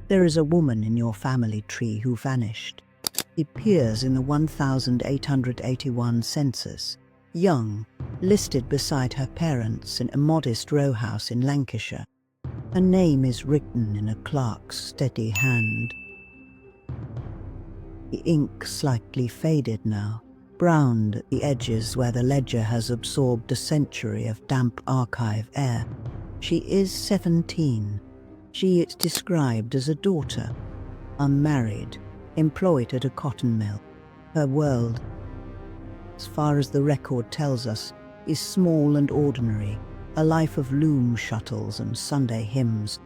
There is a woman in your family tree who vanished. She appears in the 1881 census, young, listed beside her parents in a modest row house in Lancashire. Her name is written in a clerk's steady hand. The ink slightly faded now, browned at the edges where the ledger has absorbed a century of damp archive air. She is 17. She is described as a daughter, unmarried, employed at a cotton mill. Her world, as far as the record tells us, is small and ordinary, a life of loom shuttles and Sunday hymns.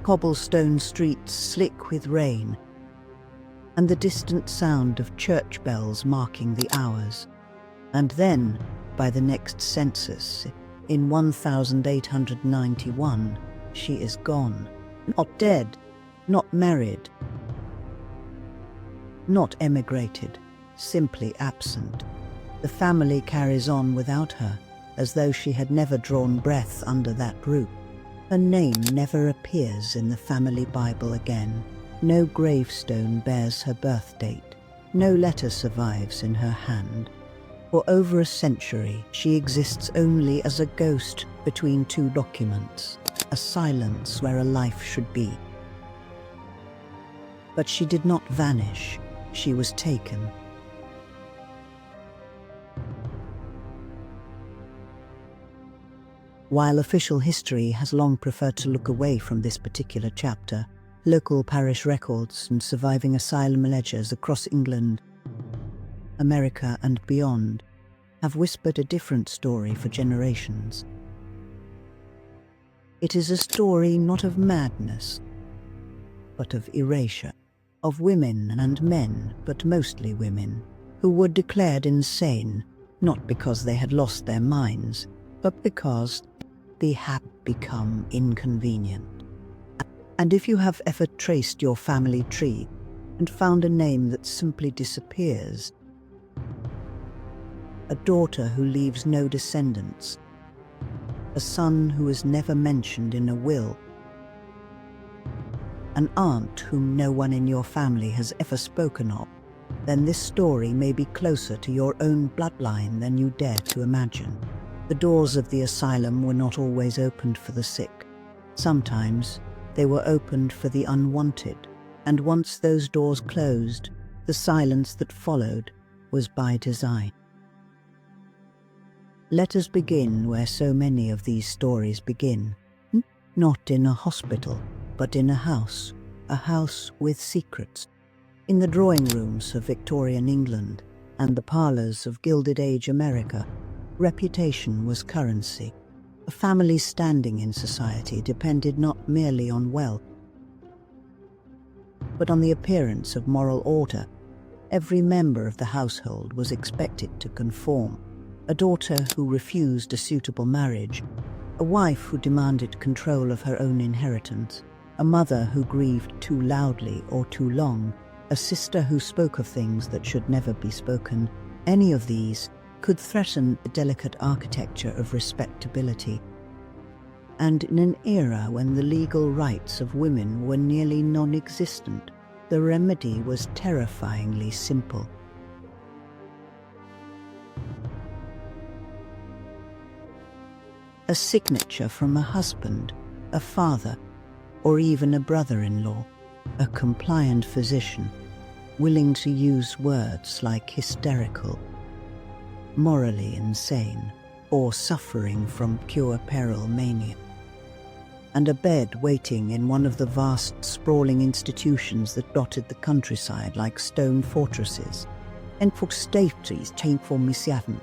Cobblestone streets slick with rain, and the distant sound of church bells marking the hours. And then, by the next census, in 1891, she is gone. Not dead, not married, not emigrated, simply absent. The family carries on without her, as though she had never drawn breath under that roof. Her name never appears in the family Bible again. No gravestone bears her birth date. No letter survives in her hand. For over a century, she exists only as a ghost between two documents, a silence where a life should be. But she did not vanish. She was taken. While official history has long preferred to look away from this particular chapter, local parish records and surviving asylum ledgers across England, America and beyond have whispered a different story for generations. It is a story not of madness, but of erasure, of women and men, but mostly women, who were declared insane, not because they had lost their minds, but because they had become inconvenient. And if you have ever traced your family tree and found a name that simply disappears, a daughter who leaves no descendants, a son who is never mentioned in a will, an aunt whom no one in your family has ever spoken of, then this story may be closer to your own bloodline than you dare to imagine. The doors of the asylum were not always opened for the sick. Sometimes they were opened for the unwanted, and once those doors closed, the silence that followed was by design. Let us begin where so many of these stories begin. Not in a hospital, but in a house with secrets. In the drawing rooms of Victorian England and the parlours of Gilded Age America, reputation was currency. A family's standing in society depended not merely on wealth, but on the appearance of moral order. Every member of the household was expected to conform. A daughter who refused a suitable marriage, a wife who demanded control of her own inheritance, a mother who grieved too loudly or too long, a sister who spoke of things that should never be spoken. Any of these could threaten the delicate architecture of respectability. And in an era when the legal rights of women were nearly non-existent, the remedy was terrifyingly simple. A signature from a husband, a father, or even a brother-in-law, a compliant physician, willing to use words like hysterical, morally insane, or suffering from puerperal mania. And a bed waiting in one of the vast sprawling institutions that dotted the countryside like stone fortresses. En for staties came for misjävn,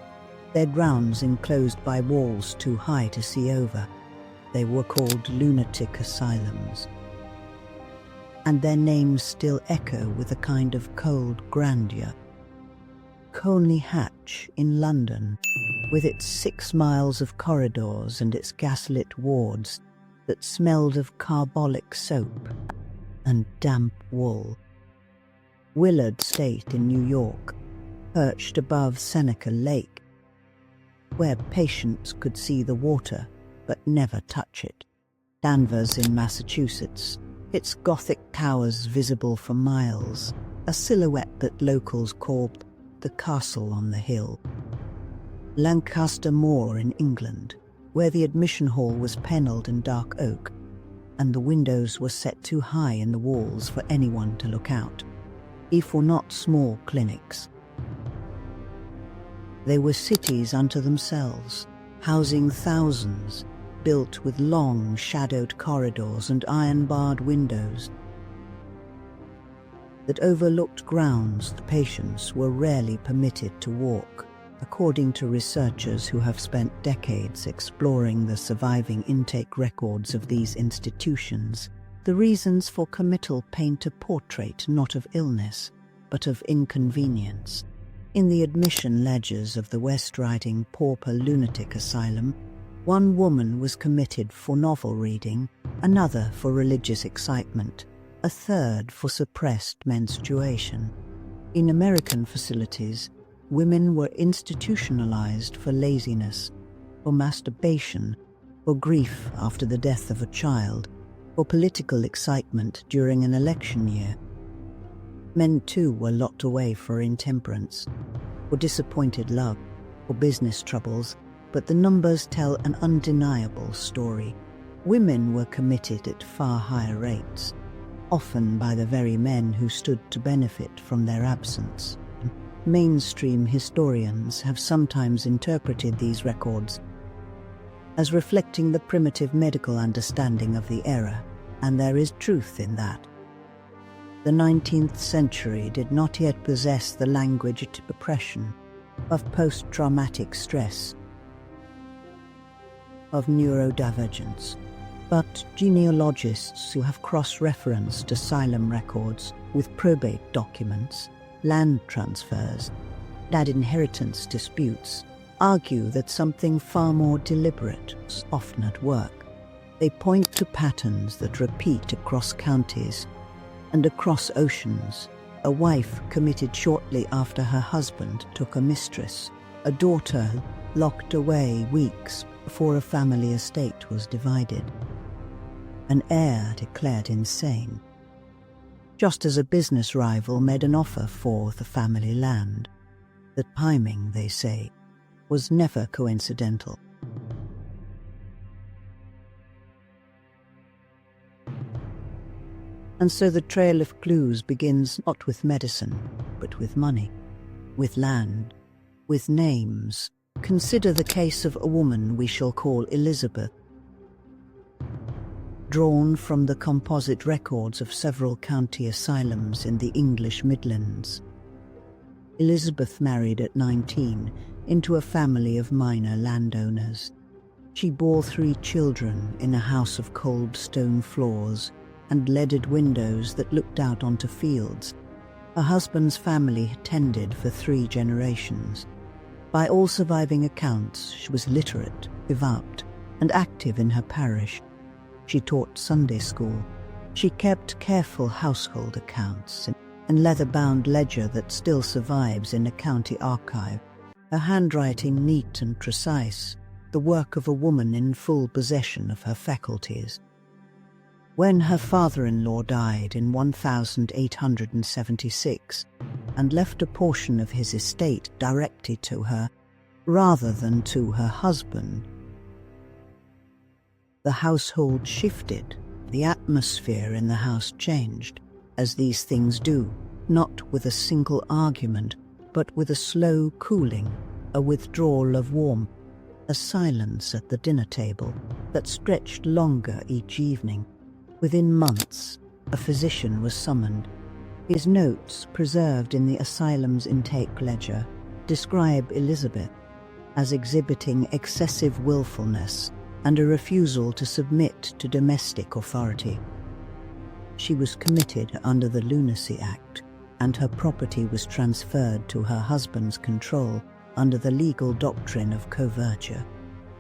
their grounds enclosed by walls too high to see over. They were called lunatic asylums. And their names still echo with a kind of cold grandeur. Colney Hatch in London, with its 6 miles of corridors and its gaslit wards that smelled of carbolic soap and damp wool. Willard State in New York, perched above Seneca Lake, where patients could see the water but never touch it. Danvers in Massachusetts, its Gothic towers visible for miles, a silhouette that locals called the Castle on the Hill. Lancaster Moor in England, where the admission hall was panelled in dark oak, and the windows were set too high in the walls for anyone to look out, if were not small clinics. They were cities unto themselves, housing thousands, built with long, shadowed corridors and iron-barred windows that overlooked grounds the patients were rarely permitted to walk, according to researchers who have spent decades exploring the surviving intake records of these institutions. The reasons for committal paint a portrait not of illness, but of inconvenience. In the admission ledgers of the West Riding Pauper Lunatic Asylum, one woman was committed for novel reading, another for religious excitement, a third for suppressed menstruation. In American facilities, women were institutionalized for laziness, for masturbation, for grief after the death of a child, for political excitement during an election year. Men too were locked away for intemperance, for disappointed love, for business troubles, but the numbers tell an undeniable story. Women were committed at far higher rates, often by the very men who stood to benefit from their absence. Mainstream historians have sometimes interpreted these records as reflecting the primitive medical understanding of the era, and there is truth in that. The 19th century did not yet possess the language of oppression, of post-traumatic stress, of neurodivergence, but genealogists who have cross-referenced asylum records with probate documents, land transfers, and inheritance disputes argue that something far more deliberate is often at work. They point to patterns that repeat across counties and across oceans. A wife committed shortly after her husband took a mistress, a daughter locked away weeks before a family estate was divided, an heir declared insane, just as a business rival made an offer for the family land. The timing, they say, was never coincidental. And so the trail of clues begins not with medicine, but with money, with land, with names. Consider the case of a woman we shall call Elizabeth, drawn from the composite records of several county asylums in the English Midlands. Elizabeth married at 19 into a family of minor landowners. She bore 3 children in a house of cold stone floors and leaded windows that looked out onto fields. Her husband's family had tended for 3 generations. By all surviving accounts, she was literate, devout, and active in her parish. She taught Sunday school. She kept careful household accounts and leather-bound ledger that still survives in a county archive. Her handwriting neat and precise, the work of a woman in full possession of her faculties. When her father-in-law died in 1876 and left a portion of his estate directly to her, rather than to her husband, the household shifted. The atmosphere in the house changed, as these things do, not with a single argument, but with a slow cooling, a withdrawal of warmth, a silence at the dinner table that stretched longer each evening. Within months, a physician was summoned. His notes, preserved in the asylum's intake ledger, describe Elizabeth as exhibiting excessive willfulness and a refusal to submit to domestic authority. She was committed under the Lunacy Act, and her property was transferred to her husband's control under the legal doctrine of coverture.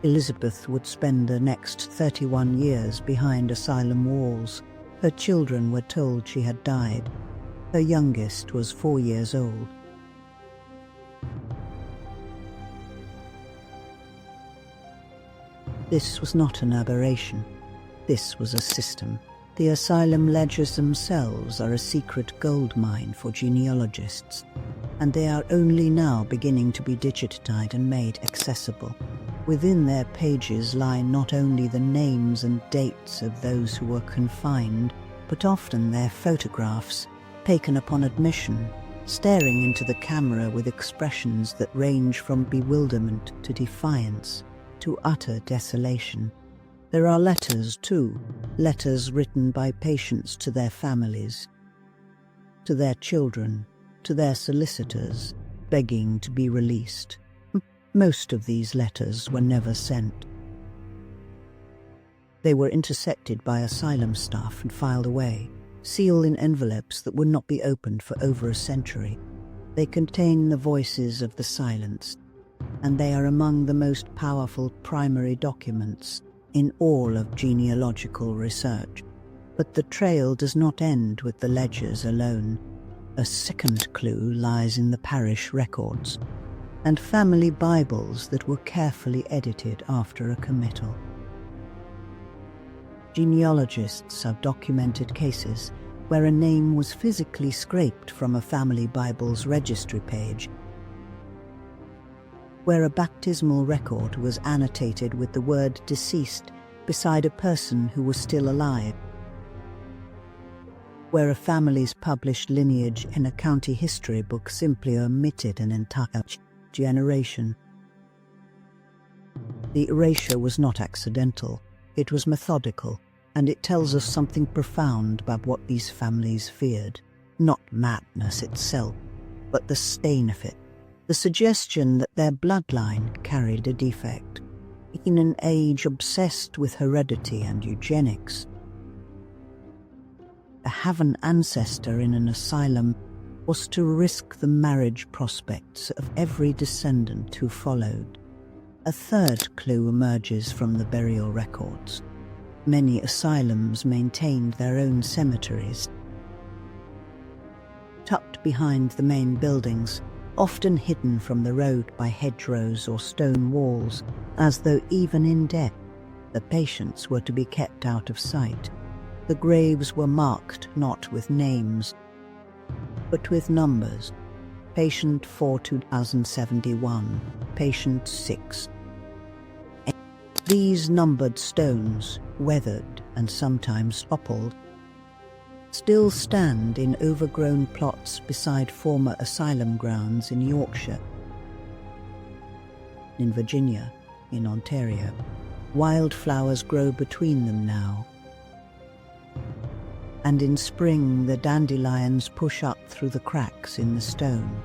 Elizabeth would spend the next 31 years behind asylum walls. Her children were told she had died. Her youngest was 4 years old. This was not an aberration. This was a system. The asylum ledgers themselves are a secret goldmine for genealogists, and they are only now beginning to be digitized and made accessible. Within their pages lie not only the names and dates of those who were confined, but often their photographs, taken upon admission, staring into the camera with expressions that range from bewilderment to defiance to utter desolation. There are letters, too, letters written by patients to their families, to their children, to their solicitors, begging to be released. Most of these letters were never sent. They were intercepted by asylum staff and filed away, sealed in envelopes that would not be opened for over a century. They contain the voices of the silenced, and they are among the most powerful primary documents in all of genealogical research. But the trail does not end with the ledgers alone. A second clue lies in the parish records and family Bibles that were carefully edited after a committal. Genealogists have documented cases where a name was physically scraped from a family Bible's registry page, where a baptismal record was annotated with the word deceased beside a person who was still alive, where a family's published lineage in a county history book simply omitted an entire generation. The erasure was not accidental, it was methodical, and it tells us something profound about what these families feared. Not madness itself, but the stain of it. The suggestion that their bloodline carried a defect. In an age obsessed with heredity and eugenics, to have an ancestor in an asylum was to risk the marriage prospects of every descendant who followed. A third clue emerges from the burial records. Many asylums maintained their own cemeteries, tucked behind the main buildings, often hidden from the road by hedgerows or stone walls, as though even in death, the patients were to be kept out of sight. The graves were marked not with names, but with numbers. Patient 4 2071, patient 6. These numbered stones, weathered and sometimes toppled, still stand in overgrown plots beside former asylum grounds in Yorkshire, in Virginia, in Ontario. Wildflowers grow between them now, and in spring the dandelions push up through the cracks in the stone,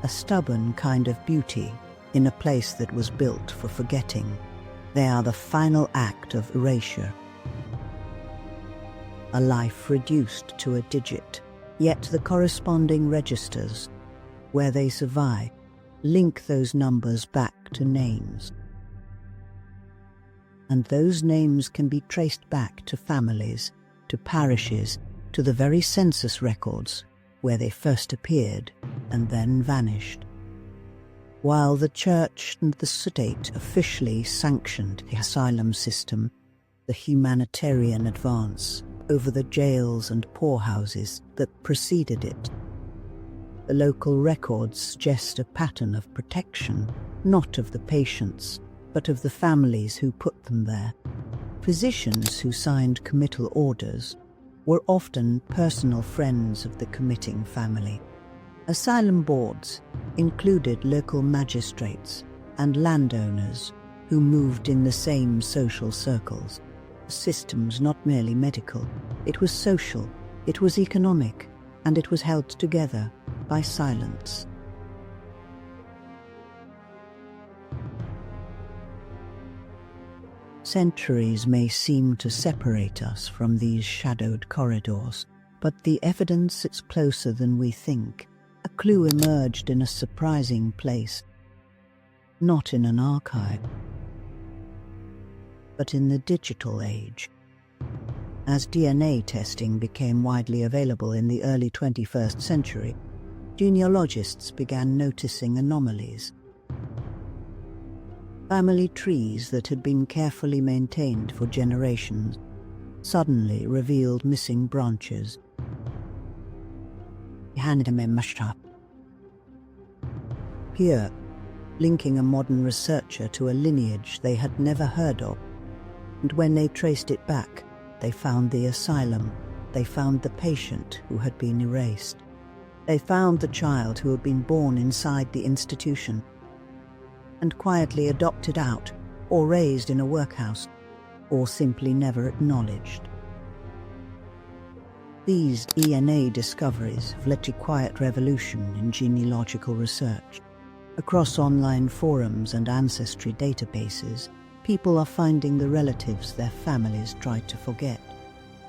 a stubborn kind of beauty in a place that was built for forgetting. They are the final act of erasure. A life reduced to a digit, yet the corresponding registers, where they survive, link those numbers back to names. And those names can be traced back to families, to parishes, to the very census records where they first appeared and then vanished. While the Church and the state officially sanctioned the asylum system, the humanitarian advance over the jails and poorhouses that preceded it, the local records suggest a pattern of protection, not of the patients, but of the families who put them there. Physicians who signed committal orders were often personal friends of the committing family. Asylum boards included local magistrates and landowners who moved in the same social circles. The system was not merely medical, it was social, it was economic, and it was held together by silence. Centuries may seem to separate us from these shadowed corridors, but the evidence is closer than we think. A clue emerged in a surprising place, not in an archive, but in the digital age. As DNA testing became widely available in the early 21st century, genealogists began noticing anomalies. Family trees that had been carefully maintained for generations suddenly revealed missing branches. Here, linking a modern researcher to a lineage they had never heard of. And when they traced it back, they found the asylum. They found the patient who had been erased. They found the child who had been born inside the institution and quietly adopted out, or raised in a workhouse, or simply never acknowledged. These DNA discoveries have led to quiet revolution in genealogical research. Across online forums and ancestry databases, people are finding the relatives their families tried to forget.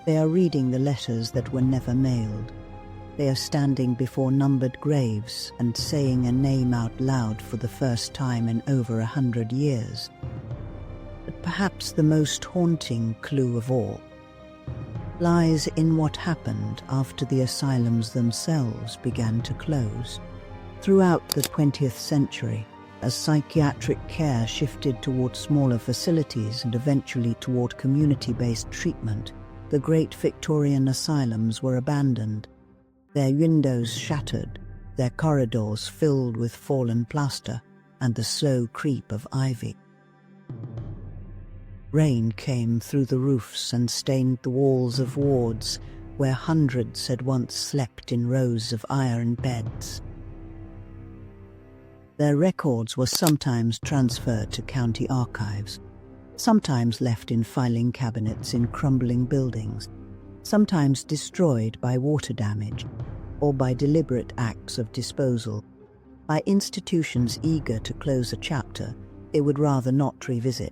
They are reading the letters that were never mailed. They are standing before numbered graves and saying a name out loud for the first time in over 100 years. But perhaps the most haunting clue of all lies in what happened after the asylums themselves began to close. Throughout the 20th century, as psychiatric care shifted toward smaller facilities and eventually toward community-based treatment, the great Victorian asylums were abandoned, their windows shattered, their corridors filled with fallen plaster and the slow creep of ivy. Rain came through the roofs and stained the walls of wards where hundreds had once slept in rows of iron beds. Their records were sometimes transferred to county archives, sometimes left in filing cabinets in crumbling buildings, sometimes destroyed by water damage or by deliberate acts of disposal, by institutions eager to close a chapter they would rather not revisit.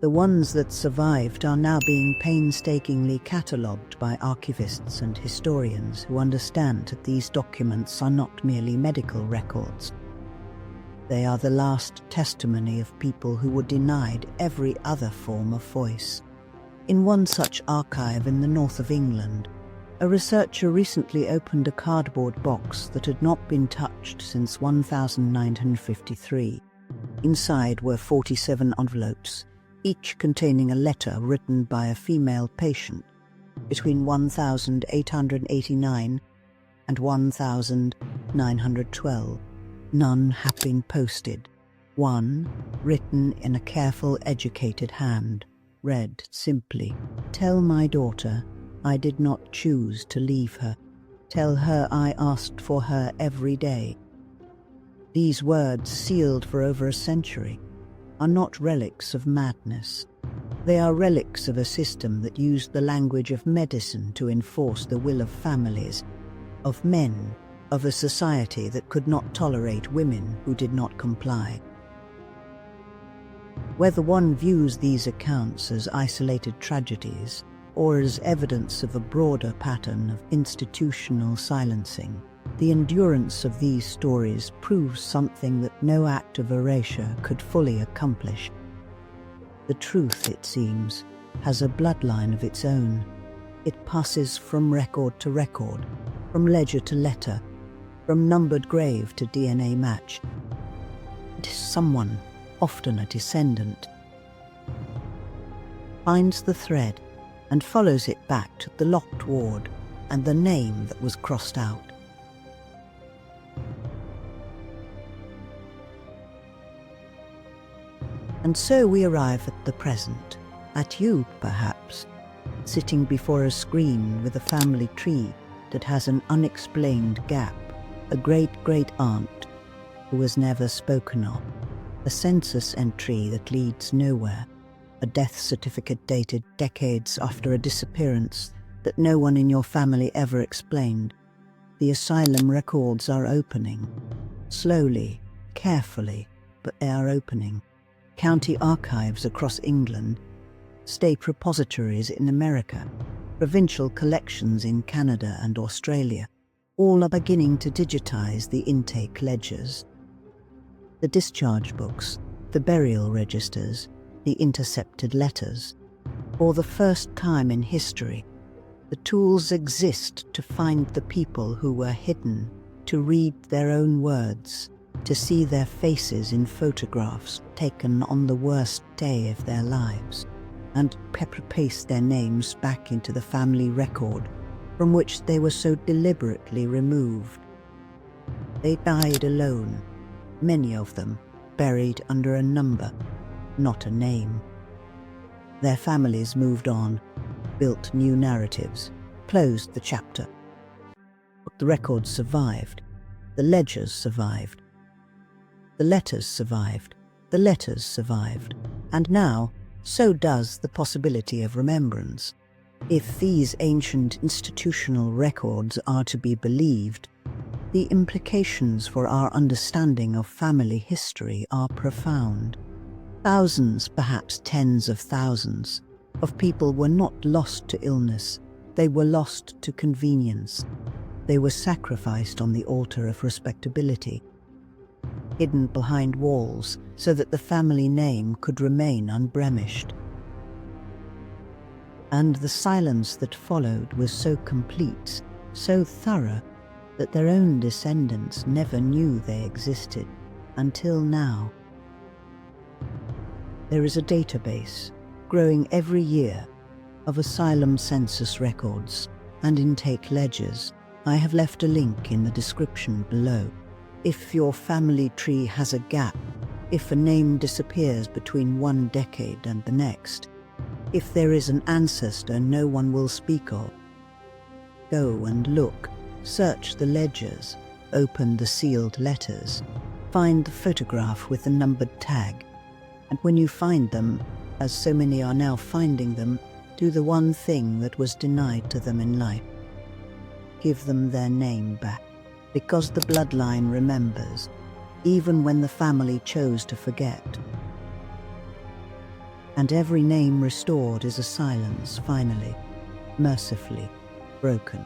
The ones that survived are now being painstakingly catalogued by archivists and historians who understand that these documents are not merely medical records. They are the last testimony of people who were denied every other form of voice. In one such archive in the north of England, a researcher recently opened a cardboard box that had not been touched since 1953. Inside were 47 envelopes, each containing a letter written by a female patient between 1889 and 1912. None have been posted. One, written in a careful, educated hand, read simply, "Tell my daughter I did not choose to leave her. Tell her I asked for her every day." These words, sealed for over a century, are not relics of madness. They are relics of a system that used the language of medicine to enforce the will of families, of men, of a society that could not tolerate women who did not comply. Whether one views these accounts as isolated tragedies or as evidence of a broader pattern of institutional silencing, the endurance of these stories proves something that no act of erasure could fully accomplish. The truth, it seems, has a bloodline of its own. It passes from record to record, from ledger to letter, from numbered grave to DNA match. It is someone, often a descendant, finds the thread and follows it back to the locked ward and the name that was crossed out. And so we arrive at the present, at you, perhaps, sitting before a screen with a family tree that has an unexplained gap, a great-great-aunt who was never spoken of, a census entry that leads nowhere, a death certificate dated decades after a disappearance that no one in your family ever explained. The asylum records are opening. Slowly, carefully, but they are opening. County archives across England, state repositories in America, provincial collections in Canada and Australia, all are beginning to digitize the intake ledgers. The discharge books, the burial registers, the intercepted letters. For the first time in history, the tools exist to find the people who were hidden, to read their own words, to see their faces in photographs taken on the worst day of their lives. and paste their names back into the family record from which they were so deliberately removed. They died alone, many of them buried under a number, not a name. Their families moved on, built new narratives, closed the chapter. But the records survived, the ledgers survived, the letters survived, the letters survived, and now so does the possibility of remembrance. If these ancient institutional records are to be believed, the implications for our understanding of family history are profound. Thousands, perhaps tens of thousands, of people were not lost to illness, they were lost to convenience. They were sacrificed on the altar of respectability, hidden behind walls so that the family name could remain unblemished. And the silence that followed was so complete, so thorough, that their own descendants never knew they existed, until now. There is a database, growing every year, of asylum census records and intake ledgers. I have left a link in the description below. If your family tree has a gap, if a name disappears between one decade and the next, if there is an ancestor no one will speak of, go and look, search the ledgers, open the sealed letters, find the photograph with the numbered tag, and when you find them, as so many are now finding them, do the one thing that was denied to them in life. Give them their name back, because the bloodline remembers, even when the family chose to forget. And every name restored is a silence, finally, mercifully broken.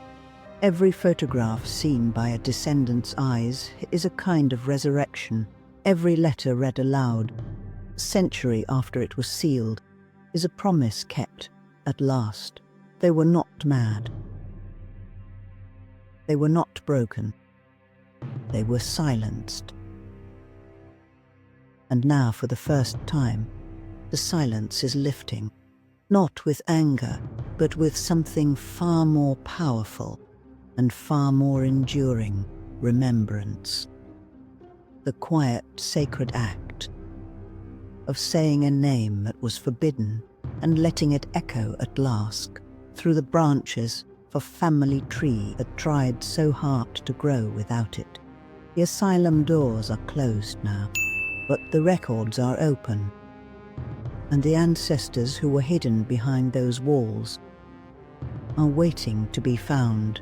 Every photograph seen by a descendant's eyes is a kind of resurrection. Every letter read aloud, a century after it was sealed, is a promise kept at last. They were not mad. They were not broken. They were silenced. And now, for the first time, the silence is lifting, not with anger, but with something far more powerful and far more enduring: remembrance. The quiet, sacred act of saying a name that was forbidden and letting it echo at last through the branches of a family tree that tried so hard to grow without it. The asylum doors are closed now, but the records are open, and the ancestors who were hidden behind those walls are waiting to be found.